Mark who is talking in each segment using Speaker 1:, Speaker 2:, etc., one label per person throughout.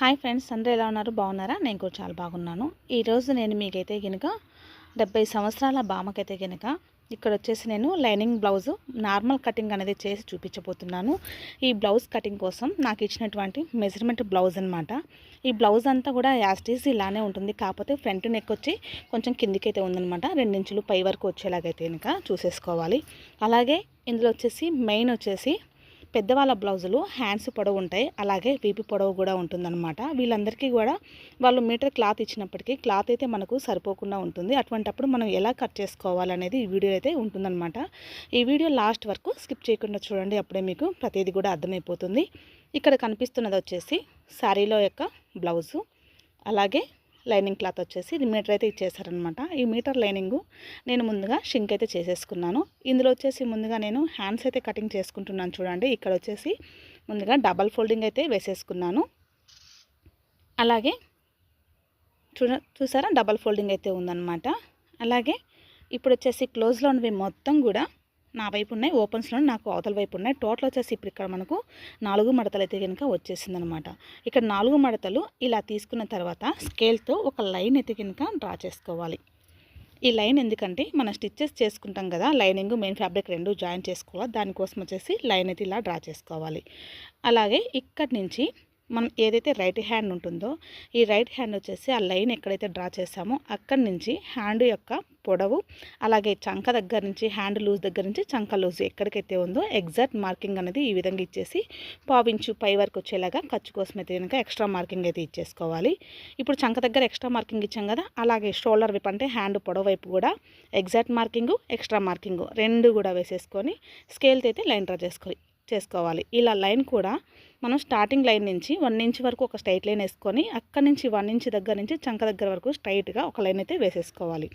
Speaker 1: Hi friends, అందరూ ఎలా ఉన్నారు? బాగున్నారా? నేను కూడా చాలా బాగున్నాను. ఈరోజు నేను మీకైతే కనుక 70 సంవత్సరాల బామ్మకైతే కనుక ఇక్కడ వచ్చేసి నేను లైనింగ్ బ్లౌజు నార్మల్ కటింగ్ అనేది చేసి చూపించబోతున్నాను. ఈ బ్లౌజ్ కటింగ్ కోసం నాకు ఇచ్చినటువంటి మెజర్మెంట్ బ్లౌజ్ అనమాట. ఈ బ్లౌజ్ అంతా కూడా యాజ్ ఇట్ ఈజ్ ఇలానే ఉంటుంది. కాకపోతే ఫ్రంట్ నెక్ వచ్చి కొంచెం కిందికైతే ఉందన్నమాట. 2 ఇంచులు పై వరకు వచ్చేలాగైతే కనుక చూసేసుకోవాలి. అలాగే ఇందులో వచ్చేసి మెయిన్ వచ్చేసి పెద్దవాళ్ళ బ్లౌజులు హ్యాండ్స్ పొడవు ఉంటాయి, అలాగే వీపు పొడవు కూడా ఉంటుందన్నమాట. వీళ్ళందరికీ కూడా వాళ్ళు మీటర్ క్లాత్ ఇచ్చినప్పటికీ క్లాత్ అయితే మనకు సరిపోకుండా ఉంటుంది. అటువంటప్పుడు మనం ఎలా కట్ చేసుకోవాలనేది ఈ వీడియో అయితే ఉంటుందన్నమాట. ఈ వీడియో లాస్ట్ వరకు స్కిప్ చేయకుండా చూడండి, అప్పుడే మీకు ప్రతిదీ కూడా అర్థమైపోతుంది. ఇక్కడ కనిపిస్తున్నది వచ్చేసి శారీలో యొక్క బ్లౌజు, అలాగే లైనింగ్ క్లాత్ వచ్చేసి ఇది మీటర్ అయితే ఇచ్చేసారనమాట. ఈ మీటర్ లైనింగు నేను ముందుగా షింక్ అయితే చేసేసుకున్నాను. ఇందులో వచ్చేసి ముందుగా నేను హ్యాండ్స్ అయితే కటింగ్ చేసుకుంటున్నాను. చూడండి, ఇక్కడ వచ్చేసి ముందుగా డబల్ ఫోల్డింగ్ అయితే వేసేసుకున్నాను. అలాగే చూసారా, డబల్ ఫోల్డింగ్ అయితే ఉందన్నమాట. అలాగే ఇప్పుడు వచ్చేసి క్లోజ్లో ఉన్నవి మొత్తం కూడా నా వైపు ఉన్నాయి, ఓపెన్స్లో నాకు అవతల వైపు ఉన్నాయి. టోటల్ వచ్చేసి ఇప్పుడు ఇక్కడ మనకు 4 మడతలు అయితే కనుక వచ్చేసిందనమాట. ఇక్కడ 4 మడతలు ఇలా తీసుకున్న తర్వాత స్కేల్తో ఒక లైన్ అయితే కనుక డ్రా చేసుకోవాలి. ఈ లైన్ ఎందుకంటే మనం స్టిచ్చెస్ చేసుకుంటాం కదా, లైనింగ్ మెయిన్ ఫ్యాబ్రిక్ 2 జాయిన్ చేసుకోవాలి. దానికోసం వచ్చేసి లైన్ అయితే ఇలా డ్రా చేసుకోవాలి. అలాగే ఇక్కడి నుంచి మనం ఏదైతే రైట్ హ్యాండ్ ఉంటుందో ఈ రైట్ హ్యాండ్ వచ్చేసి ఆ లైన్ ఎక్కడైతే డ్రా చేసామో అక్కడి నుంచి హ్యాండ్ యొక్క పొడవు, అలాగే చంక దగ్గర నుంచి హ్యాండ్ లూజ్ దగ్గర నుంచి చంక లూజ్ ఎక్కడికైతే ఉందో ఎగ్జాక్ట్ మార్కింగ్ అనేది ఈ విధంగా ఇచ్చేసి 1/4 ఇంచు పై వరకు వచ్చేలాగా ఖర్చు కోసం అయితే కనుక ఎక్స్ట్రా మార్కింగ్ అయితే ఇచ్చేసుకోవాలి. ఇప్పుడు చంక దగ్గర ఎక్స్ట్రా మార్కింగ్ ఇచ్చాం కదా, అలాగే షోల్డర్ వైపు అంటే హ్యాండ్ పొడవు వైపు కూడా ఎగ్జాక్ట్ మార్కింగు ఎక్స్ట్రా మార్కింగు 2 కూడా వేసేసుకొని స్కేల్తో అయితే లైన్ డ్రా చేసుకోవాలి. ఇలా లైన్ కూడా మనం స్టార్టింగ్ లైన్ నుంచి 1 ఇంచ్ వరకు ఒక స్ట్రైట్ లైన్ వేసుకొని అక్కడి నుంచి 1 ఇంచ్ దగ్గర నుంచి చంక దగ్గర వరకు స్ట్రైట్గా ఒక లైన్ అయితే వేసేసుకోవాలి.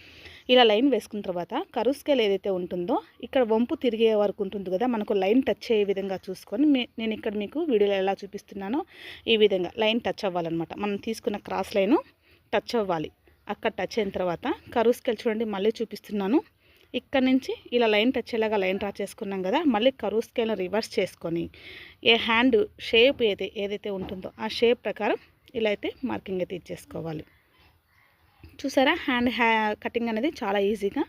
Speaker 1: ఇలా లైన్ వేసుకున్న తర్వాత కరువు స్కేల్ ఏదైతే ఉంటుందో ఇక్కడ వంపు తిరిగే వరకు ఉంటుంది కదా, మనకు లైన్ టచ్ అయ్యే విధంగా చూసుకొని నేను ఇక్కడ మీకు వీడియోలో ఎలా చూపిస్తున్నానో ఈ విధంగా లైన్ టచ్ అవ్వాలన్నమాట. మనం తీసుకున్న క్రాస్ లైను టచ్ అవ్వాలి. అక్కడ టచ్ అయిన తర్వాత కరువు స్కేల్ చూడండి, మళ్ళీ చూపిస్తున్నాను. ఇక్కడ నుంచి ఇలా లైన్ టచ్ అయ్యేలాగా లైన్ డ్రా చేసుకున్నాం కదా, మళ్ళీ కరువు స్కేల్ని రివర్స్ చేసుకొని ఏ హ్యాండ్ షేప్ ఏదైతే ఉంటుందో ఆ షేప్ ప్రకారం ఇలా అయితే మార్కింగ్ అయితే ఇచ్చేసుకోవాలి. చూసారా, హ్యాండ్ కటింగ్ అనేది చాలా ఈజీగా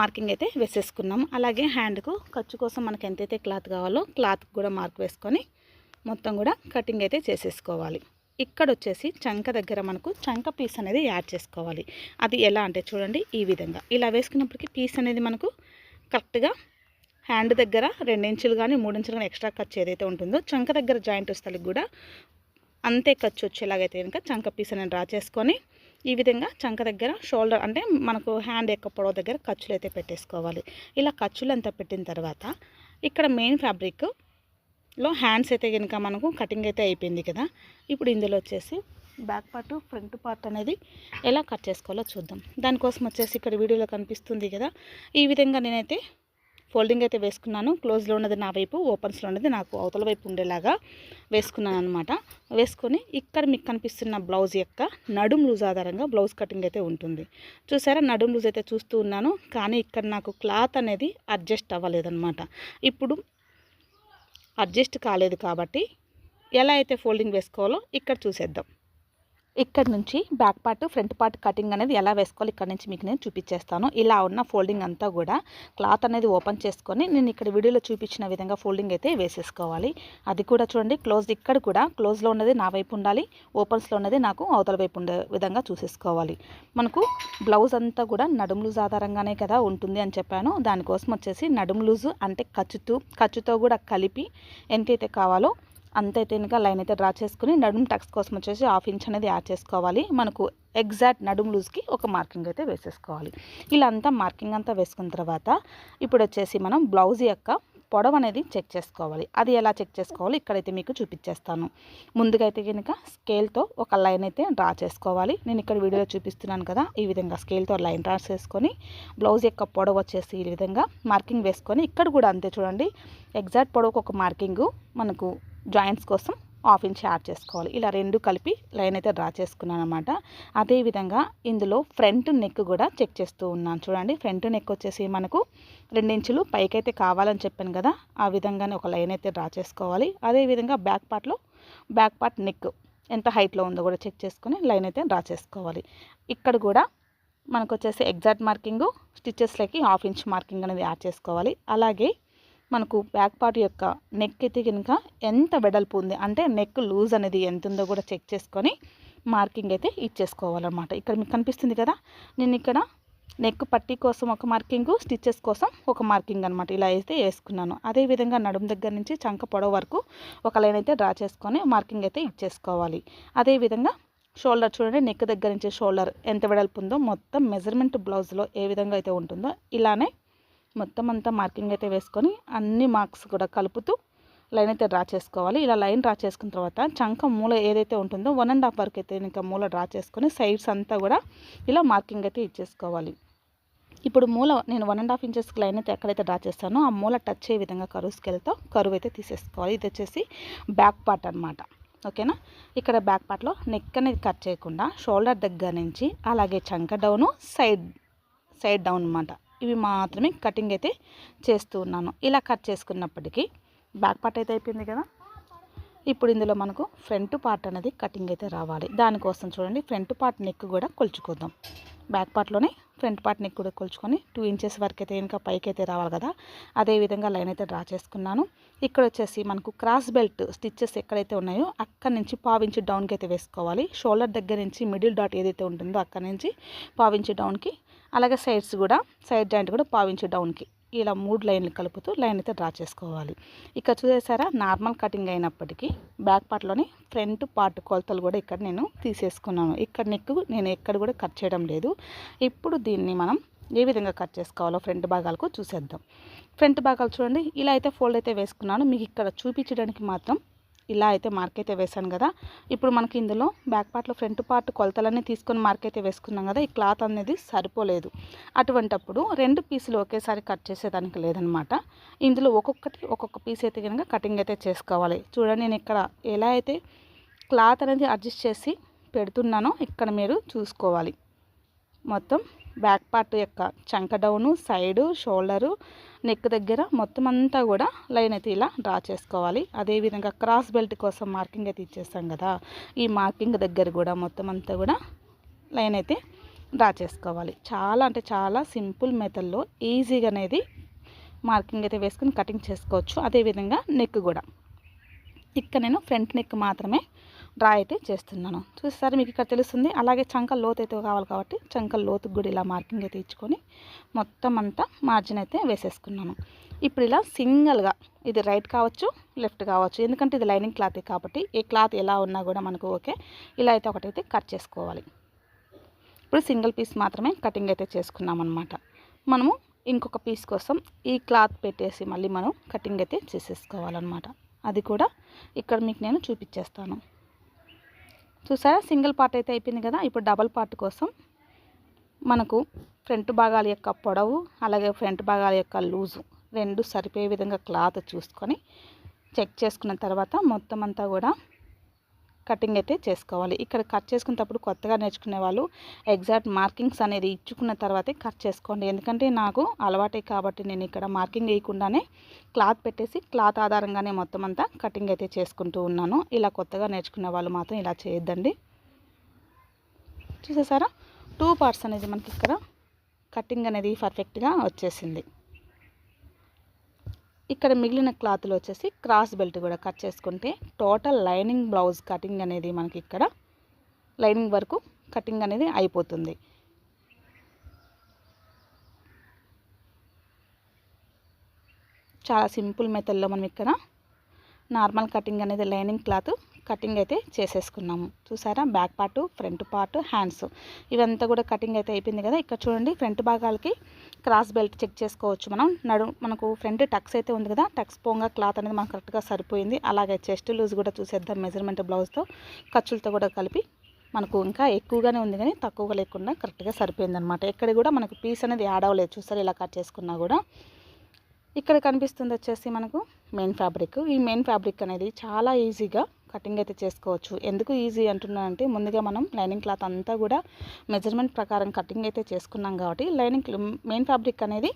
Speaker 1: మార్కింగ్ అయితే వేసేసుకున్నాం. అలాగే హ్యాండ్కు ఖర్చు కోసం మనకు ఎంతైతే క్లాత్ కావాలో క్లాత్ కూడా మార్క్ వేసుకొని మొత్తం కూడా కటింగ్ అయితే చేసేసుకోవాలి. ఇక్కడ వచ్చేసి చంక దగ్గర మనకు చంక పీస్ అనేది యాడ్ చేసుకోవాలి. అది ఎలా అంటే చూడండి, ఈ విధంగా ఇలా వేసుకున్నప్పటికీ పీస్ అనేది మనకు కరెక్ట్గా హ్యాండ్ దగ్గర 2 ఇంచులు కానీ 3 ఇంచులు కానీ ఎక్స్ట్రా ఖర్చు ఏదైతే ఉంటుందో చంక దగ్గర జాయింట్ స్థలికి కూడా అంతే ఖర్చు వచ్చేలాగైతే కనుక చంక పీస్ అనేది డ్రా చేసుకొని ఈ విధంగా చంక దగ్గర షోల్డర్ అంటే మనకు హ్యాండ్ యొక్క పొడవు దగ్గర ఖర్చులు అయితే పెట్టేసుకోవాలి. ఇలా ఖర్చులు అంతా పెట్టిన తర్వాత ఇక్కడ మెయిన్ ఫ్యాబ్రిక్ లో హ్యాండ్స్ అయితే కనుక మనకు కటింగ్ అయితే అయిపోయింది కదా. ఇప్పుడు ఇందులో వచ్చేసి బ్యాక్ పార్ట్ ఫ్రంట్ పార్ట్ అనేది ఎలా కట్ చేసుకోవాలో చూద్దాం. దానికోసం వచ్చేసి ఇక్కడ వీడియోలో కనిపిస్తుంది కదా, ఈ విధంగా నేనైతే ఫోల్డింగ్ అయితే వేసుకున్నాను. క్లోజ్లో ఉన్నది నా వైపు, ఓపెన్స్లో ఉన్నది నాకు అవతల వైపు ఉండేలాగా వేసుకున్నాను అనమాట. వేసుకొని ఇక్కడ మీకు కనిపిస్తున్న బ్లౌజ్ యొక్క నడుం లూజ్ ఆధారంగా బ్లౌజ్ కటింగ్ అయితే ఉంటుంది. చూసారా, నడుం లూజ్ అయితే చూస్తూ ఉన్నాను, కానీ ఇక్కడ నాకు క్లాత్ అనేది అడ్జస్ట్ అవ్వలేదన్నమాట. ఇప్పుడు అడ్జస్ట్ కాలేదు కాబట్టి ఎలా అయితే ఫోల్డింగ్ వేసుకోవాలో ఇక్కడ చూసేద్దాం. ఇక్కడ నుంచి back part front part cutting అనేది ఎలా వేసుకోవాలి ఇక్కడ నుంచి మీకు నేను చూపించేస్తాను. ఇలా ఉన్న ఫోల్డింగ్ అంతా కూడా క్లాత్ అనేది ఓపెన్ చేసుకొని నేను ఇక్కడ వీడియోలో చూపించిన విధంగా ఫోల్డింగ్ అయితే వేసేసుకోవాలి. అది కూడా చూడండి, ఇక్కడ కూడా క్లోజ్లో ఉన్నది నా వైపు ఉండాలి, ఓపెన్స్లో ఉన్నది నాకు అవతల వైపు ఉండే విధంగా చూసేసుకోవాలి. మనకు బ్లౌజ్ అంతా కూడా నడుము లూజ్ ఆధారంగానే కదా ఉంటుంది అని చెప్పాను. దానికోసం వచ్చేసి నడుము లూజు అంటే ఖర్చుతో కూడా కలిపి ఎంతైతే కావాలో అంతైతే కనుక లైన్ అయితే డ్రా చేసుకుని నడుము టక్స్ కోసం వచ్చేసి 1/2 ఇంచ్ అనేది యాడ్ చేసుకోవాలి. మనకు ఎగ్జాక్ట్ నడుము లూజ్కి ఒక మార్కింగ్ అయితే వేసేసుకోవాలి. ఇలా అంతా మార్కింగ్ అంతా వేసుకున్న తర్వాత ఇప్పుడు వచ్చేసి మనం బ్లౌజ్ యొక్క పొడవు అనేది చెక్ చేసుకోవాలి. అది ఎలా చెక్ చేసుకోవాలి ఇక్కడైతే మీకు చూపించేస్తాను. ముందుగా అయితే కనుక స్కేల్తో ఒక లైన్ అయితే డ్రా చేసుకోవాలి. నేను ఇక్కడ వీడియోలో చూపిస్తున్నాను కదా, ఈ విధంగా స్కేల్తో లైన్ డ్రా చేసుకొని బ్లౌజ్ యొక్క పొడవు వచ్చేసి ఈ విధంగా మార్కింగ్ వేసుకొని ఇక్కడ కూడా అంతే చూడండి, ఎగ్జాక్ట్ పొడవుకు ఒక మార్కింగు మనకు జాయింట్స్ కోసం 1/2 ఇంచ్ యాడ్ చేసుకోవాలి. ఇలా 2 కలిపి లైన్ అయితే డ్రా చేసుకున్నాను అనమాట. అదేవిధంగా ఇందులో ఫ్రంట్ నెక్ కూడా చెక్ చేస్తూ ఉన్నాను. చూడండి, ఫ్రంట్ నెక్ వచ్చేసి మనకు 2 ఇంచులు పైకైతే కావాలని చెప్పాను కదా, ఆ విధంగానే ఒక లైన్ అయితే డ్రా చేసుకోవాలి. అదేవిధంగా బ్యాక్ పార్ట్ నెక్ ఎంత హైట్లో ఉందో కూడా చెక్ చేసుకొని లైన్ అయితే డ్రా చేసుకోవాలి. ఇక్కడ కూడా మనకు వచ్చేసి ఎగ్జాక్ట్ మార్కింగు స్టిచెస్లకి 1/2 ఇంచ్ మార్కింగ్ అనేది యాడ్ చేసుకోవాలి. అలాగే మనకు బ్యాక్ పార్ట్ యొక్క నెక్ అయితే కనుక ఎంత వెడల్పు ఉంది అంటే నెక్ లూజ్ అనేది ఎంత ఉందో కూడా చెక్ చేసుకొని మార్కింగ్ అయితే ఇచ్చేసుకోవాలన్నమాట. ఇక్కడ మీకు కనిపిస్తుంది కదా, నేను ఇక్కడ నెక్ పట్టీ కోసం ఒక మార్కింగు, స్టిచెస్ కోసం ఒక మార్కింగ్ అనమాట ఇలా అయితే వేసుకున్నాను. అదేవిధంగా నడుము దగ్గర నుంచి చంక పొడవు వరకు ఒక లైన్ అయితే డ్రా చేసుకొని మార్కింగ్ అయితే ఇచ్చేసుకోవాలి. అదేవిధంగా షోల్డర్ చూడండి, నెక్ దగ్గర నుంచి షోల్డర్ ఎంత వెడల్పు ఉందో మొత్తం మెజర్మెంట్ బ్లౌజ్లో ఏ విధంగా అయితే ఉంటుందో ఇలానే మొత్తం అంతా మార్కింగ్ అయితే వేసుకొని అన్ని మార్క్స్ కూడా కలుపుతూ లైన్ అయితే డ్రా చేసుకోవాలి. ఇలా లైన్ డ్రా చేసుకున్న తర్వాత చంక మూల ఏదైతే ఉంటుందో 1.5 వరకు అయితే ఇంకా మూల డ్రా చేసుకొని సైడ్స్ అంతా కూడా ఇలా మార్కింగ్ అయితే ఇచ్చేసుకోవాలి. ఇప్పుడు మూల నేను 1.5 ఇంచెస్కి లైన్ అయితే ఎక్కడైతే డ్రా చేస్తానో ఆ మూల టచ్ అయ్యే విధంగా కరువుస్కెళ్తో కరువు అయితే తీసేసుకోవాలి. ఇది వచ్చేసి బ్యాక్ పార్ట్ అనమాట. ఓకేనా, ఇక్కడ బ్యాక్ పార్ట్లో నెక్ అనేది కట్ చేయకుండా షోల్డర్ దగ్గర నుంచి అలాగే చంక డౌను సైడ్ డౌన్ అనమాట, ఇవి మాత్రమే కటింగ్ అయితే చేస్తూ ఉన్నాను. ఇలా కట్ చేసుకున్నప్పటికీ బ్యాక్ పార్ట్ అయితే అయిపోయింది కదా. ఇప్పుడు ఇందులో మనకు ఫ్రంట్ పార్ట్ అనేది కటింగ్ అయితే రావాలి. దానికోసం చూడండి ఫ్రంట్ పార్ట్ నెక్ కూడా కొలుచుకుందాం. బ్యాక్ పార్ట్లోనే ఫ్రంట్ పార్ట్ నెక్ కూడా కొలుచుకొని 2 ఇంచెస్ వరకు అయితే ఇంకా పైకి అయితే రావాలి కదా. అదేవిధంగా లైన్ అయితే డ్రా చేసుకున్నాను. ఇక్కడ వచ్చేసి మనకు క్రాస్ బెల్ట్ స్టిచ్చెస్ ఎక్కడైతే ఉన్నాయో అక్కడ నుంచి 1/2 ఇంచ్ డౌన్కి అయితే వేసుకోవాలి. షోల్డర్ దగ్గర నుంచి మిడిల్ డాట్ ఏదైతే ఉంటుందో అక్కడ నుంచి 1/2 ఇంచ్ డౌన్కి, అలాగే సైడ్స్ కూడా సైడ్ జాయింట్ కూడా 1/2 ఇంచ్ డౌన్కి ఇలా 3 లైన్లు కలుపుతూ లైన్ అయితే డ్రా చేసుకోవాలి. ఇక్కడ చూసేసారా నార్మల్ కటింగ్ అయినప్పటికీ బ్యాక్ పార్ట్లోని ఫ్రంట్ పార్ట్ కొలతలు కూడా ఇక్కడ నేను తీసేసుకున్నాను. ఇక్కడ నెక్ నేను ఎక్కడ కూడా కట్ చేయడం లేదు. ఇప్పుడు దీన్ని మనం ఏ విధంగా కట్ చేసుకోవాలో ఫ్రంట్ భాగాలకు చూసేద్దాం. ఫ్రంట్ భాగాలు చూడండి ఇలా అయితే ఫోల్డ్ అయితే వేసుకున్నాను. మీకు ఇక్కడ చూపించడానికి మాత్రం ఇలా అయితే మార్క్ అయితే వేసాను కదా. ఇప్పుడు మనకి ఇందులో బ్యాక్ పార్ట్లో ఫ్రంట్ పార్ట్ కొలతలన్నీ తీసుకొని మార్క్ అయితే వేసుకున్నాం కదా. ఈ క్లాత్ అనేది సరిపోలేదు. అటువంటప్పుడు 2 పీసులు ఒకేసారి కట్ చేసేదానికి లేదనమాట. ఇందులో ఒక్కొక్క పీస్ అయితే కనుక కటింగ్ అయితే చేసుకోవాలి. చూడండి నేను ఇక్కడ ఎలా అయితే క్లాత్ అనేది అడ్జస్ట్ చేసి పెడుతున్నానో ఇక్కడ మీరు చూసుకోవాలి. మొత్తం బ్యాక్ పార్ట్ యొక్క చంక డౌను, సైడు, షోల్డరు, నెక్ దగ్గర మొత్తం అంతా కూడా లైన్ అయితే ఇలా డ్రా చేసుకోవాలి. అదేవిధంగా క్రాస్ బెల్ట్ కోసం మార్కింగ్ అయితే ఇచ్చేస్తాం కదా, ఈ మార్కింగ్ దగ్గర కూడా మొత్తం అంతా కూడా లైన్ అయితే డ్రా చేసుకోవాలి. చాలా అంటే చాలా సింపుల్ మెథడ్లో ఈజీగా అనేది మార్కింగ్ అయితే వేసుకుని కటింగ్ చేసుకోవచ్చు. అదేవిధంగా నెక్ కూడా ఇక్కడ నేను ఫ్రంట్ నెక్ మాత్రమే డ్రా అయితే చేస్తున్నాను. చూసారు మీకు ఇక్కడ తెలుస్తుంది. అలాగే చంక లోతు అయితే కావాలి కాబట్టి చంక లోతుకు కూడా ఇలా మార్కింగ్ అయితే ఇచ్చుకొని మొత్తం అంతా మార్జిన్ అయితే వేసేసుకున్నాను. ఇప్పుడు ఇలా సింగిల్గా ఇది రైట్ కావచ్చు లెఫ్ట్ కావచ్చు, ఎందుకంటే ఇది లైనింగ్ క్లాతే కాబట్టి ఏ క్లాత్ ఎలా ఉన్నా కూడా మనకు ఓకే. ఇలా అయితే ఒకటైతే కట్ చేసుకోవాలి. ఇప్పుడు సింగిల్ పీస్ మాత్రమే కటింగ్ అయితే చేసుకున్నాం అనమాట. మనము ఇంకొక పీస్ కోసం ఈ క్లాత్ పెట్టేసి మళ్ళీ మనం కటింగ్ అయితే చేసేసుకోవాలన్నమాట. అది కూడా ఇక్కడ మీకు నేను చూపించేస్తాను. చూసారా సింగిల్ పార్ట్ అయితే అయిపోయింది కదా. ఇప్పుడు డబల్ పార్ట్ కోసం మనకు ఫ్రంట్ భాగాల యొక్క పొడవు అలాగే ఫ్రంట్ భాగాల యొక్క లూజు 2 సరిపోయే విధంగా క్లాత్ చూసుకొని చెక్ చేసుకున్న తర్వాత మొత్తం అంతా కూడా కటింగ్ అయితే చేసుకోవాలి. ఇక్కడ కట్ చేసుకునేటప్పుడు కొత్తగా నేర్చుకునే వాళ్ళు ఎగ్జాక్ట్ మార్కింగ్స్ అనేది ఇచ్చుకున్న తర్వాతే కట్ చేసుకోండి. ఎందుకంటే నాకు అలవాటే కాబట్టి నేను ఇక్కడ మార్కింగ్ వేయకుండానే క్లాత్ పెట్టేసి క్లాత్ ఆధారంగానే మొత్తం అంతా కటింగ్ అయితే చేసుకుంటూ ఉన్నాను. ఇలా కొత్తగా నేర్చుకునే వాళ్ళు మాత్రం ఇలా చేయొద్దండి. చూసేసారా 2 పార్ట్స్ అనేది మనకి ఇక్కడ కటింగ్ అనేది పర్ఫెక్ట్గా వచ్చేసింది. ఇక్కడ మిగిలిన క్లాత్లో వచ్చేసి క్రాస్ బెల్ట్ కూడా కట్ చేసుకుంటే టోటల్ లైనింగ్ బ్లౌజ్ కటింగ్ అనేది మనకి ఇక్కడ లైనింగ్ వరకు కటింగ్ అనేది అయిపోతుంది. చాలా సింపుల్ మెథడ్లో మనం ఇక్కడ నార్మల్ కటింగ్ అనేది లైనింగ్ క్లాత్ కటింగ్ అయితే చేసేసుకున్నాము. చూసారా back part, front part, hands ఇవంతా కూడా కటింగ్ అయితే అయిపోయింది కదా. ఇక్కడ చూడండి ఫ్రంట్ భాగాలకి క్రాస్ బెల్ట్ చెక్ చేసుకోవచ్చు. మనకు ఫ్రంట్ టక్స్ అయితే ఉంది కదా, టక్స్ పోంగా క్లాత్ అనేది మనకు కరెక్ట్గా సరిపోయింది. అలాగే చెస్ట్ లూజ్ కూడా చూసేద్దాం. మెజర్మెంట్ బ్లౌజ్తో ఖర్చులతో కూడా కలిపి మనకు ఇంకా ఎక్కువగానే ఉంది కానీ తక్కువగా లేకుండా కరెక్ట్గా సరిపోయింది అనమాట. ఎక్కడ కూడా మనకు పీస్ అనేది యాడ్ అవ్వలేదు. చూసారు ఇలా కట్ చేసుకున్నా కూడా. ఇక్కడ కనిపిస్తుంది వచ్చేసి మనకు మెయిన్ ఫ్యాబ్రిక్. ఈ మెయిన్ ఫ్యాబ్రిక్ అనేది చాలా ఈజీగా కటింగ్ అయితే చేసుకోవచ్చు. ఎందుకు ఈజీ అంటున్నానంటే ముందుగా మనం లైనింగ్ క్లాత్ అంతా కూడా మెజర్మెంట్ ప్రకారం కటింగ్ అయితే చేసుకున్నాం కాబట్టి మెయిన్ ఫ్యాబ్రిక్ అనేది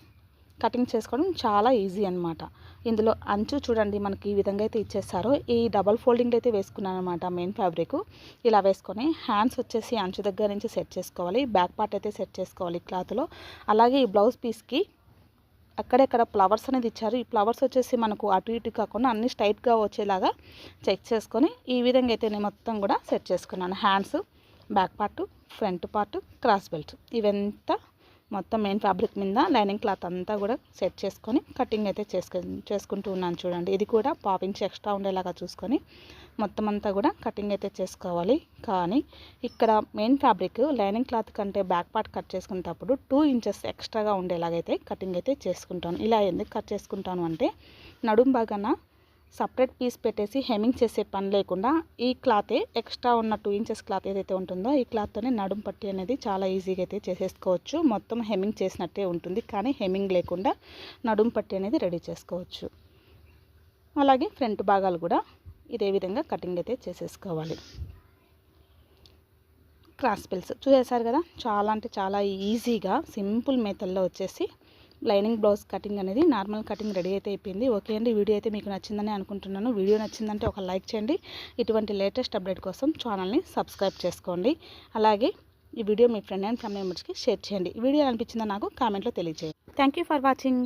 Speaker 1: కటింగ్ చేసుకోవడం చాలా ఈజీ అనమాట. ఇందులో అంచు చూడండి మనకి ఈ విధంగా అయితే ఇచ్చేస్తారు. ఈ డబల్ ఫోల్డింగ్ అయితే వేసుకున్నాను అనమాట మెయిన్ ఫ్యాబ్రిక్. ఇలా వేసుకొని హ్యాండ్స్ వచ్చేసి అంచు దగ్గర నుంచి సెట్ చేసుకోవాలి. బ్యాక్ పార్ట్ అయితే సెట్ చేసుకోవాలి క్లాత్లో. అలాగే ఈ బ్లౌజ్ పీస్కి అక్కడెక్కడ ఫ్లవర్స్ అనేది ఇచ్చారు. ఈ ఫ్లవర్స్ వచ్చేసి మనకు అటు ఇటు కాకుండా అన్ని స్ట్రైట్గా వచ్చేలాగా చెక్ చేసుకొని ఈ విధంగా అయితే నేను మొత్తం కూడా సెట్ చేసుకున్నాను. Hands, back part, front part, cross belt ఇవంతా మొత్తం మెయిన్ ఫ్యాబ్రిక్ మీద లైనింగ్ క్లాత్ అంతా కూడా సెట్ చేసుకొని కటింగ్ అయితే చేసుకుంటూ ఉన్నాను చూడండి. ఇది కూడా పాపింగ్స్ ఎక్స్ట్రా ఉండేలాగా చూసుకొని మొత్తం అంతా కూడా కటింగ్ అయితే చేసుకోవాలి. కానీ ఇక్కడ మెయిన్ ఫ్యాబ్రిక్ లైనింగ్ క్లాత్ కంటే బ్యాక్ పార్ట్ కట్ చేసుకునేటప్పుడు 2 ఇంచెస్ ఎక్స్ట్రాగా ఉండేలాగైతే కటింగ్ అయితే చేసుకుంటాను. ఇలా ఎందుకు కట్ చేసుకుంటాను అంటే నడుం భాగాన సపరేట్ పీస్ పెట్టేసి హెమ్మింగ్ చేసే పని లేకుండా ఈ క్లాతే ఎక్స్ట్రా ఉన్న 2 ఇంచెస్ క్లాత్ ఏదైతే ఉంటుందో ఈ క్లాత్తోనే నడుం పట్టి అనేది చాలా ఈజీగా అయితే చేసేసుకోవచ్చు. మొత్తం హెమ్మింగ్ చేసినట్టే ఉంటుంది, కానీ హెమ్మింగ్ లేకుండా నడుం పట్టి అనేది రెడీ చేసుకోవచ్చు. అలాగే ఫ్రంట్ భాగాలు కూడా ఇదే విధంగా కటింగ్ అయితే చేసేసుకోవాలి. క్రాస్ బెల్ట్స్ చూసేశారు కదా, చాలా అంటే చాలా ఈజీగా సింపుల్ మెథడ్లో వచ్చేసి లైనింగ్ బ్లౌజ్ కటింగ్ అనేది నార్మల్ కటింగ్ రెడీ అయితే అయిపోయింది. ఓకే అండి, వీడియో అయితే మీకు నచ్చిందని అనుకుంటున్నాను. వీడియో నచ్చిందంటే ఒక లైక్ చేయండి. ఇటువంటి లేటెస్ట్ అప్డేట్ కోసం ఛానల్ని సబ్స్క్రైబ్ చేసుకోండి. అలాగే ఈ video me friend and family మెంబర్స్కి షేర్ చేయండి. ఈ వీడియో అనిపించిందో నాకు కామెంట్లో తెలియజేయండి. Thank you for watching.